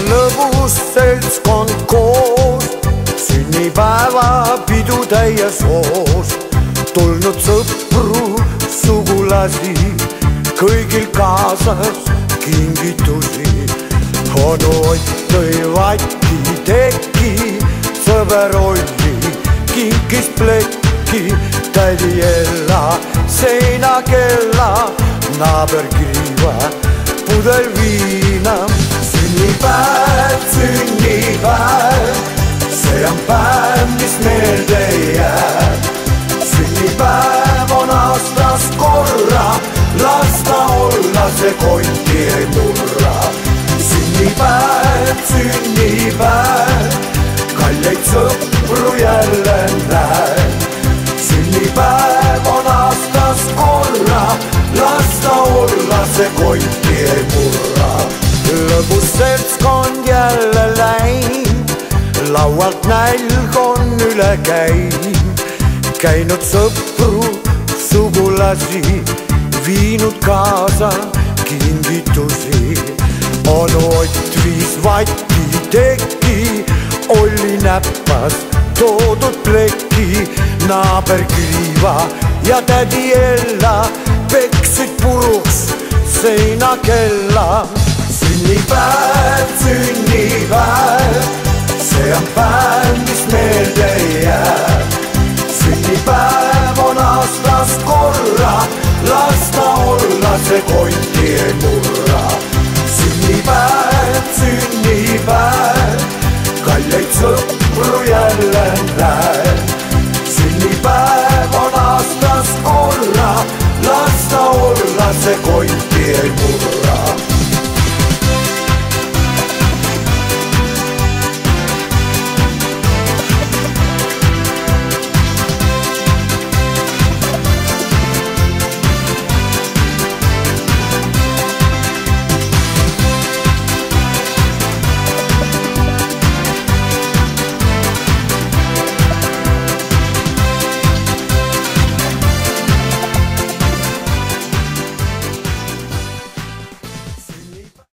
lõbus seltskond koos, sünnipäeva pidu täies hoos. Tulnud sõpru, sugulasi, kõigil kaasas kingitusi. Onu Ott tõi vatti teki, sõber Olli kinkis plekki. Tädi Ella seinakella, naaber Kriiva pudel viina. Sünnipäev, sünnipäev, see on päev, mis meelde jääb. Sünnipäev on aastas korra, las ta olla, see konti ei murra. Sünnipäev, sünnipäev, kalleid sõpru jälle näen. Sünnipäev on aastas korra, las ta olla, see konti ei murra. Lõbus seltskond jälle läinud, laualt nälg on üle käinud. Käinud sõpru, sugulasi, viinud kaasa kingitusi. Onu Ott viis vatti teki, Olli näppas toodud plekki. Naaber Kriiva ja tädi Ella peksid puruks seinakella. Sünnipäev, sünnipäev, see on päev, mis meelde jääb. Sünnipäev on aastas korra, las ta olla, see konti ei murra.